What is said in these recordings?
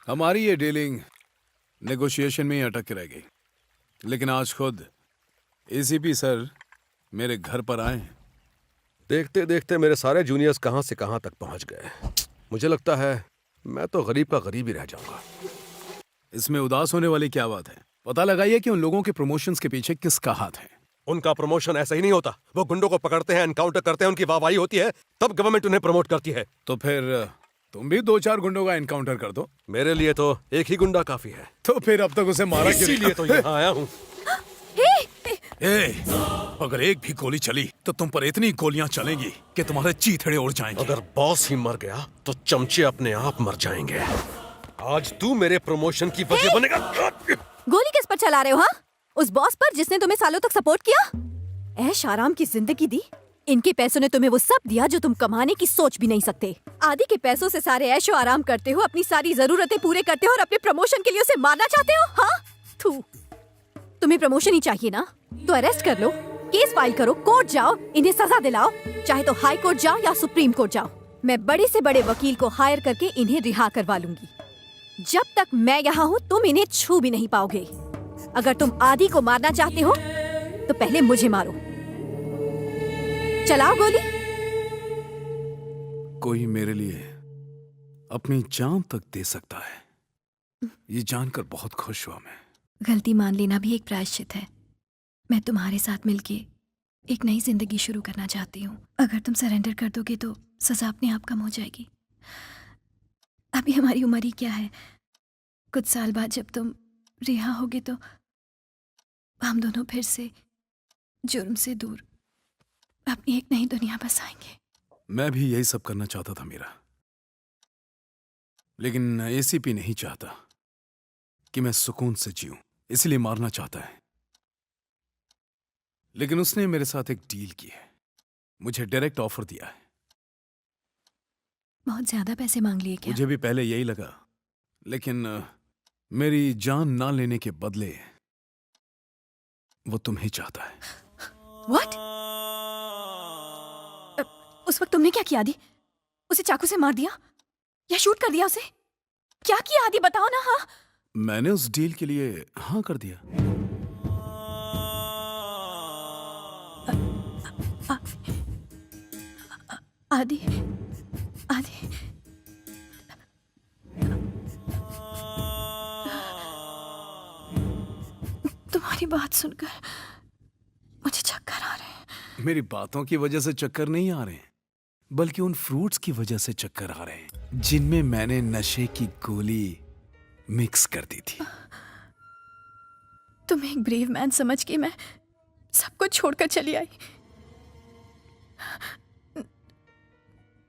हमारी ये dealing negotiation में ही अटक के रह गई, लेकिन आज खुद एसीपी सर मेरे घर पर आए हैं। देखते देखते मेरे सारे जूनियर्स कहां से कहां तक पहुंच गए। मुझे लगता है मैं तो गरीब का गरीब ही रह जाऊंगा। इसमें उदास होने वाली क्या बात है? पता लगाइए कि उन लोगों के प्रमोशंस के पीछे किसका हाथ है। उनका प्रमोशन ऐसा ही नहीं होता। वो गुंडों को पकड़ते हैं, एनकाउंटर करते हैं, उनकी वाहवाही होती है, तब गवर्नमेंट उन्हें प्रमोट करती है। तो फिर तुम भी 2-4 गुंडों का एनकाउंटर कर दो। मेरे लिए तो एक ही गुंडा काफी है। तो फिर अब तक उसे मारा क्यों नहीं? इसीलिए तो यहाँ आया हूँ। अगर एक भी गोली चली तो तुम पर इतनी गोलियां चलेंगी कि तुम्हारे चीथड़े उड़ जाएंगे। अगर बॉस ही मर गया तो चमचे अपने आप मर जाएंगे। आज तू मेरे प्रमोशन की वजह बनेगा। गोली किस पर चला रहे हो? हाँ, उस बॉस पर जिसने तुम्हें सालों तक सपोर्ट किया, ऐश आराम की जिंदगी दी। इनके पैसों ने तुम्हें वो सब दिया जो तुम कमाने की सोच भी नहीं सकते। आदि के पैसों से सारे ऐशो आराम करते हो, अपनी सारी जरूरतें पूरे करते हो और अपने प्रमोशन के लिए उसे मारना चाहते हो। हाँ, थू। तुम्हें प्रमोशन ही चाहिए ना, तो अरेस्ट कर लो, केस फाइल करो, कोर्ट जाओ, इन्हें सजा दिलाओ। चाहे तो हाई कोर्ट जाओ या सुप्रीम कोर्ट जाओ। मैं बड़े से बड़े वकील को हायर करके इन्हें रिहा करवा लूंगी। जब तक मैं यहाँ हूँ तुम इन्हें छू भी नहीं पाओगे। अगर तुम आदि को मारना चाहते हो तो पहले मुझे मारो। चलाओ गोली। कोई मेरे लिए अपनी जान तक दे सकता है, ये जानकर बहुत खुश हुआ मैं। गलती मान लेना भी एक प्रायश्चित है। मैं तुम्हारे साथ मिलके एक नई जिंदगी शुरू करना चाहती हूँ। अगर तुम सरेंडर कर दोगे तो सजा अपने आप कम हो जाएगी। अभी हमारी उम्र ही क्या है, कुछ साल बाद जब तुम रिहा होगे तो हम दोनों फिर से जुर्म से दूर अपनी एक नई दुनिया बसाएंगे। मैं भी यही सब करना चाहता था मीरा, लेकिन एसीपी नहीं चाहता कि मैं सुकून से जीऊं, इसलिए मारना चाहता है। लेकिन उसने मेरे साथ एक डील की है, मुझे डायरेक्ट ऑफर दिया है। बहुत ज्यादा पैसे मांग लिए क्या? मुझे भी पहले यही लगा, लेकिन मेरी जान ना लेने के बदले वो तुम्हें चाहता है। What? उस वक्त तुमने क्या किया आदि? उसे चाकू से मार दिया या शूट कर दिया उसे? क्या किया आदि, बताओ ना। हाँ, मैंने उस डील के लिए हाँ कर दिया। आदि, आदि, तुम्हारी बात सुनकर मुझे चक्कर आ रहे हैं। मेरी बातों की वजह से चक्कर नहीं आ रहे हैं, बल्कि उन फ्रूट्स की वजह से चक्कर आ रहे हैं जिनमें मैंने नशे की गोली मिक्स कर दी थी। तुम एक ब्रेव मैन समझ के मैं सब कुछ छोड़कर चली आई।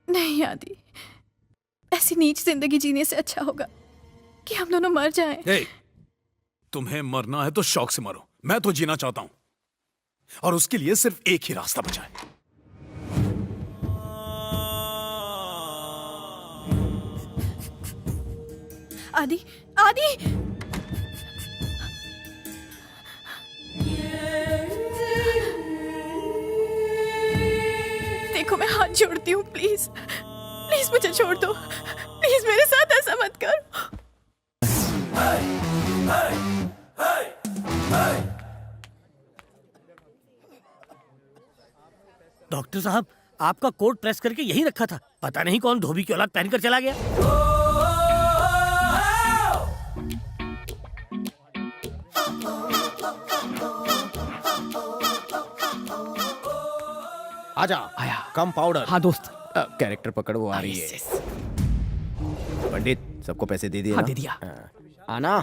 नहीं आदि, ऐसी नीच जिंदगी जीने से अच्छा होगा कि हम दोनों मर जाएं। hey, तुम्हें मरना है तो शौक से मरो, मैं तो जीना चाहता हूं, और उसके लिए सिर्फ एक ही रास्ता बचा है। आदि, आदि, देखो मैं हाथ जोड़ती हूँ, प्लीज प्लीज मुझे छोड़ दो। प्लीज मेरे साथ ऐसा मत करो। डॉक्टर साहब, आपका कोट प्रेस करके यहीं रखा था, पता नहीं कौन धोबी की औलाद पहनकर चला गया। आजा। आया। कम पाउडर। हाँ दोस्त। कैरेक्टर पकड़, वो आ रही है। पंडित, सबको पैसे दे दिए हाँ ना? दे दिया। आना।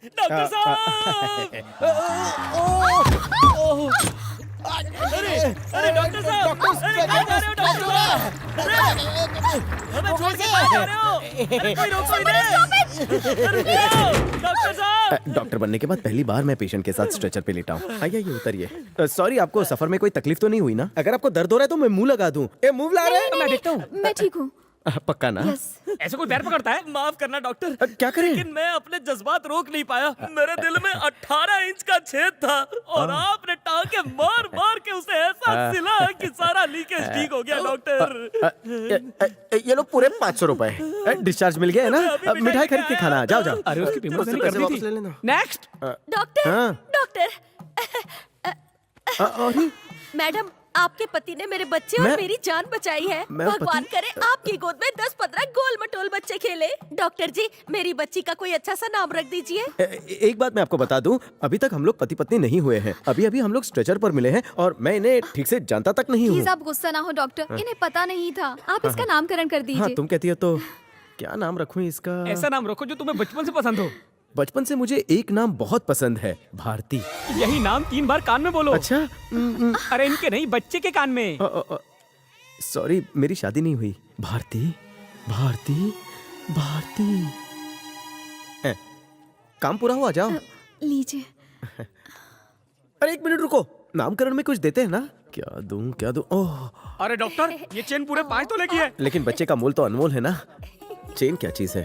डॉक्टर साहब! अरे डॉक्टर साहब! अरे कहाँ जा रहे हो डॉक्टर साहब? हमें छोड़ के कहाँ जा रहे हो? अरे कोई रोको इन्हें! रुक जाओ! डॉक्टर साहब! डॉक्टर बनने के बाद पहली बार मैं पेशेंट के साथ स्ट्रेचर पे लेटा हूँ। आइए उतरिए। सॉरी, आपको सफर में कोई तकलीफ तो नहीं हुई ना? अगर आपको दर्द हो रहा है तो मैं मुंह लगा दूं। ए, मुंह ला रहे हैं? मैं ठीक हूँ। पक्का ना? यस। ऐसे कोई पैर पकड़ता है? माफ करना डॉक्टर, क्या करें? लेकिन मैं अपने जज्बात रोक नहीं पाया। मेरे दिल में 18 इंच का छेद था और आपने टांके मार मार के उसे ऐसा सिला कि सारा लीकेज ठीक हो गया डॉक्टर। ये लो पूरे 500 रुपए। डिस्चार्ज मिल गया है ना? अभी अब मिठाई खरीद के खाना, जाओ जाओ। अरे उसकी पेमेंट उससे मैंने पैसे कर दी वापस थी। ले लेना। नेक्स्ट। डॉक्टर हाँ। डॉक्टर अरे मैडम, आपके पति ने मेरे बच्चे और मैं- मेरी जान बचाई है। मैं भगवान पति- करे आपकी गोद में 10-15 गोल मटोल बच्चे खेले। डॉक्टर जी, मेरी बच्ची का कोई अच्छा सा नाम रख दीजिए। एक बात मैं आपको बता दूं, अभी तक हम लोग पति पत्नी नहीं हुए हैं। अभी अभी हम लोग स्ट्रेचर पर मिले हैं और मैं इन्हें ठीक से जानता तक नहीं हूँ। प्लीज आप गुस्सा ना हो डॉक्टर, इन्हें पता नहीं था। आप इसका नामकरण कर हाँ, दीजिए। तुम कहती हो तो क्या नाम रखूं इसका? ऐसा नाम रखो जो तुम्हें बचपन से पसंद हो। बचपन से मुझे एक नाम बहुत पसंद है, भारती। यही नाम 3 बार कान में बोलो। अच्छा, अरे इनके नहीं, बच्चे के कान में। सॉरी, मेरी शादी नहीं हुई। भारती, भारती, भारती। काम पूरा हुआ, जाओ। लीजिए। अरे 1 मिनट रुको, नामकरण में कुछ देते हैं ना? क्या दूं, क्या दूं? ओह, अरे डॉक्टर, ये चेन पूरे 5 तोले की है। लेकिन बच्चे का मूल तो अनमोल है ना। चेन क्या चीज है,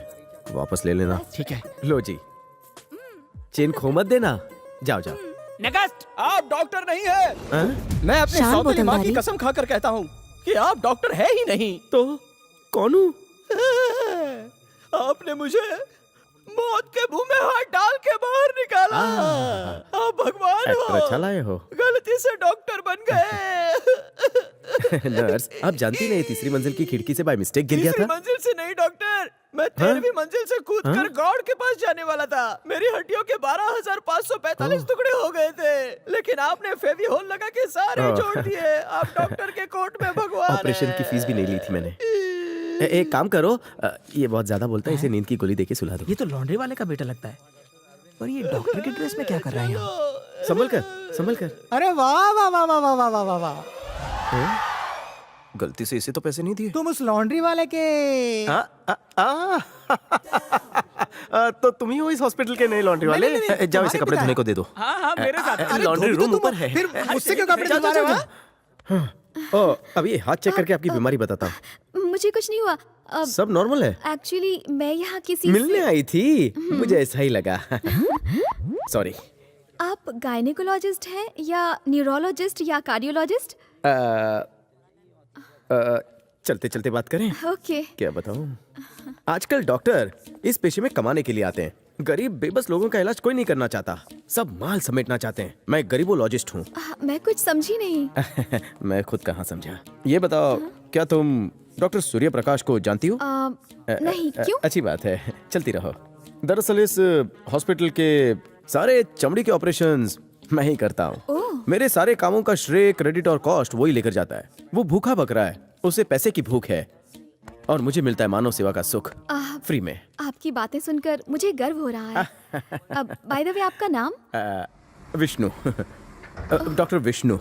वापस ले लेना। ठीक है। लो जी, चेन खो मत देना। जाओ जाओ। नेक्स्ट। आप डॉक्टर नहीं है। हाँ? मैं अपनी शाम सौतेली माँ की बोतलदारी। कसम खाकर कहता हूँ कि आप डॉक्टर है ही नहीं। तो कौन हूँ? आपने मुझे मौत के मुंह में हाथ डाल के बाहर निकाला। आप भगवान एक्टर अच्छा हो, लाए हो। गलती से डॉक्टर बन गए। नर्स, आप जानती नहीं, तीसरी मंजिल की खिड़की से बाय मिस्टेक गिर गया तीसरी था। मंजिल से नहीं डॉक्टर, मैं 13वीं मंजिल से कूद कर गॉड के पास जाने वाला था। मेरी हड्डियों के 12,545 टुकड़े हो गए थे, लेकिन आपने फेविकोल लगा के सारे जोड़ दिए। आप डॉक्टर के कोर्ट में भगवान ऑपरेशन हैं। की फीस भी नहीं ली थी मैंने। एक काम करो, ये बहुत ज्यादा बोलता है, इसे नींद की गोली देके सुला दो। ये तो लॉन्ड्री वाले का बेटा लगता है, पर ये डॉक्टर की ड्रेस में क्या कर रहा है यहाँ? संभल कर, संभल कर। अरे वाह वाह वाह वाह वाह वाह वाह वाह। गलती से इसे तो पैसे नहीं दिए। तुम उस लॉन्ड्री वाले के तो तुम ही हो इस हॉस्पिटल के नए लॉन्ड्री वाले? नहीं, नहीं, जाओ, इसे तुम्हारे कपड़े पिता धोने को दे दो। हाँ हाँ, मेरे साथ। लॉन्ड्री धोबी तो रूम तुम ऊपर है। फिर मुझसे क्यों कपड़े धुलवा रहे हो? हाँ? ओ, अभी हाथ चेक करके आपकी बीमारी बताता हूँ। मुझे कुछ नहीं हुआ। सब नॉर्मल है। एक्चुअली मैं यहाँ किसी मिलने से... आई थी, मुझे ऐसा ही लगा। सॉरी। आप गायनेकोलॉजिस्ट हैं या न्यूरोलॉजिस्ट या कार्डियोलॉजिस्ट? चलते चलते बात करें। ओके। क्या बताऊं, आजकल डॉक्टर इस पेशे में कमाने के लिए आते हैं। गरीब बेबस लोगों का इलाज कोई नहीं करना चाहता, सब माल समेटना चाहते हैं। मैं गरीबोलॉजिस्ट हूँ। मैं कुछ समझी नहीं। मैं खुद कहाँ समझा। ये बताओ, क्या तुम डॉक्टर सूर्य प्रकाश को जानती हो? नहीं, क्यों? अच्छी बात है, चलती रहो। दरअसल इस हॉस्पिटल के सारे चमड़ी के ऑपरेशंस मैं ही करता हूँ। मेरे सारे कामों का श्रेय, क्रेडिट और कॉस्ट वही लेकर जाता है। वो भूखा बकरा है, उसे पैसे की भूख है, और मुझे मिलता है मानव सेवा का सुख फ्री में। आपकी बातें सुनकर मुझे गर्व हो रहा है। अब बाय द वे, आपका नाम? Vishnu. Doctor Vishnu.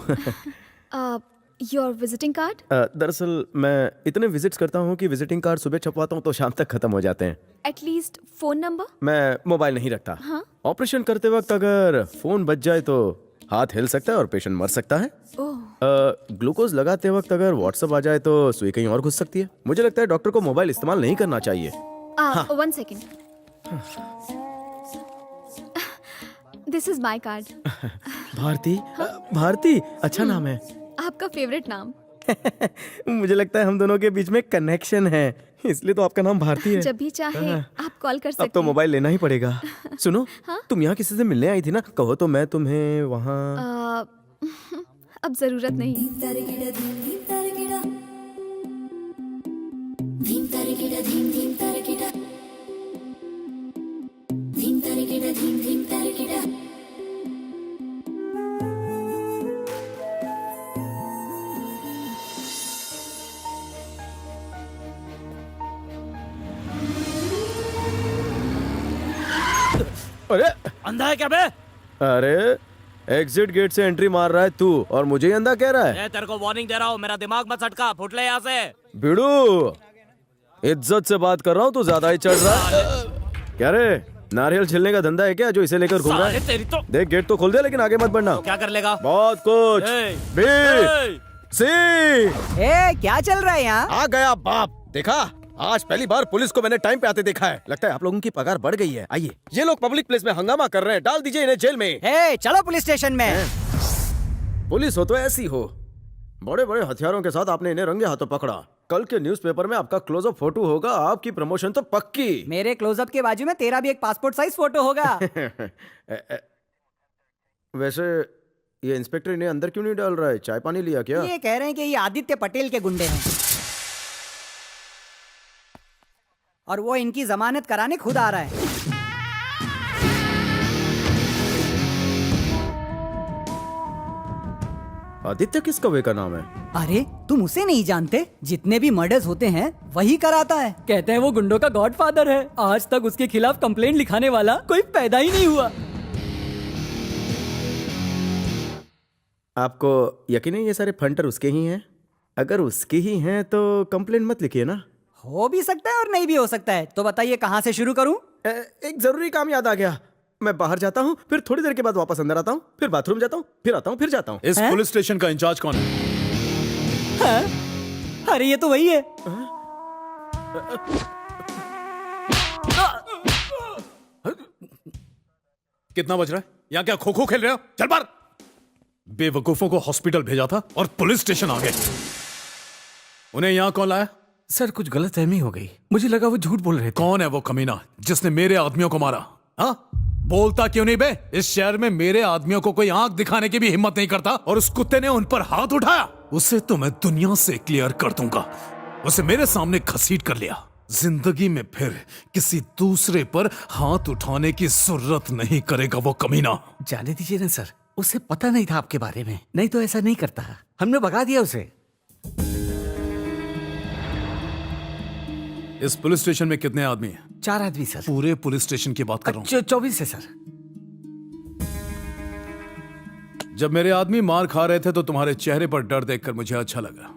Your visiting card? दरअसल मैं इतने विजिट्स करता हूँ कि विजिटिंग कार्ड सुबह छपवाता हूँ तो शाम तक खत्म हो जाते हैं। At least phone number? मैं मोबाइल नहीं रखता। हाँ? ऑपरेशन करते वक्त अगर फोन बज जाए तो हाथ हिल सकता है और पेशेंट मर सकता है। ग्लूकोज लगाते वक्त अगर व्हाट्सएप आ जाए तो सुई कहीं और घुस सकती है। मुझे लगता है डॉक्टर को मोबाइल इस्तेमाल नहीं करना चाहिए। 1 second. This is my card. Bharti, Bharti अच्छा नाम है। आपका फेवरेट नाम? मुझे लगता है हम दोनों के बीच में कनेक्शन है, इसलिए तो आपका नाम भारती है। जब भी चाहे आप कॉल कर सकते अब तो हैं। मोबाइल लेना ही पड़ेगा। सुनो, तुम यहाँ किसी से मिलने आई थी ना, कहो तो मैं तुम्हें वहाँ। अब जरूरत नहीं। अरे अंधा है क्या बे? अरे, एग्जिट गेट से एंट्री मार रहा है तू और मुझे ही अंधा कह रहा है। मैं तेरे को वार्निंग दे रहा हूँ, मेरा दिमाग मत सटका, फुट ले यहाँ से। बिड़ू, इज्जत से बात कर रहा हूँ, तू ज्यादा ही चढ़ रहा है। क्या रे, नारियल छिलने का धंधा है क्या जो इसे लेकर घूम रहा साले है? तेरी तो देख, गेट तो खोल दे लेकिन आगे मत बढ़ना। क्या कर लेगा? बहुत कुछ। ए, बी ए, सी ए, क्या चल रहा है यहाँ? आ गया बाप, देखा आज पहली बार पुलिस को मैंने टाइम पे आते देखा है। लगता है आप लोगों की पगार बढ़ गई है। आइए, ये लोग पब्लिक प्लेस में हंगामा कर रहे हैं, डाल दीजिए इन्हें जेल में। हे, चलो पुलिस स्टेशन में। पुलिस हो तो ऐसी हो, बड़े बड़े हथियारों के साथ आपने इन्हें रंगे हाथों पकड़ा। कल के न्यूज़पेपर में आपका क्लोजअप फोटो होगा, आपकी प्रमोशन तो पक्की। मेरे क्लोजअप के बाजू में तेरा भी एक पासपोर्ट साइज फोटो होगा। वैसे ये इंस्पेक्टर इन्हें अंदर क्यों नहीं डाल रहा है? चाय पानी लिया क्या? ये कह रहे हैं कि ये आदित्य पटेल के गुंडे हैं और वो इनकी जमानत कराने खुद आ रहा है। आदित्य किस कौवे का नाम है? अरे तुम उसे नहीं जानते? जितने भी मर्डर्स होते हैं वही कराता है। कहते हैं वो गुंडों का गॉडफादर है। आज तक उसके खिलाफ कंप्लेंट लिखाने वाला कोई पैदा ही नहीं हुआ। आपको यकीन है ये सारे फंटर उसके ही हैं? अगर उसके ही हैं तो कंप्लेंट मत लिखिए ना। हो भी सकता है और नहीं भी हो सकता है। तो बताइए कहाँ से शुरू करूं? एक जरूरी काम याद आ गया। मैं बाहर जाता हूँ, फिर थोड़ी देर के बाद वापस अंदर आता हूँ, फिर बाथरूम जाता हूँ, फिर आता हूँ, फिर जाता हूँ। इस पुलिस स्टेशन का इंचार्ज कौन है? अरे ये तो वही है। कितना बज रहा है? यहाँ क्या खो खो खेल रहे हो? चल बाहर। बेवकूफों को हॉस्पिटल भेजा था और पुलिस स्टेशन आ गए। उन्हें यहाँ कौन लाया? सर कुछ गलतफहमी हो गई, मुझे लगा वो झूठ बोल रहे थे। कौन है वो कमीना जिसने मेरे आदमियों को मारा? हाँ, बोलता क्यों नहीं बे? इस शहर में मेरे आदमियों को कोई आंख दिखाने की भी हिम्मत नहीं करता और उस कुत्ते ने उन पर हाथ उठाया। उसे तो मैं दुनिया से क्लियर कर दूंगा। उसे मेरे सामने घसीट कर लिया। जिंदगी में फिर किसी दूसरे पर हाथ उठाने की जरूरत नहीं करेगा वो कमीना। जाने दीजिए ना सर, उसे पता नहीं था आपके बारे में, नहीं तो ऐसा नहीं करता। हमने भगा दिया उसे। इस पुलिस स्टेशन में कितने आदमी हैं? 4 आदमी सर। पूरे पुलिस स्टेशन की बात कर रहा हूं। 24 है सर। जब मेरे आदमी मार खा रहे थे तो तुम्हारे चेहरे पर डर देखकर मुझे अच्छा लगा।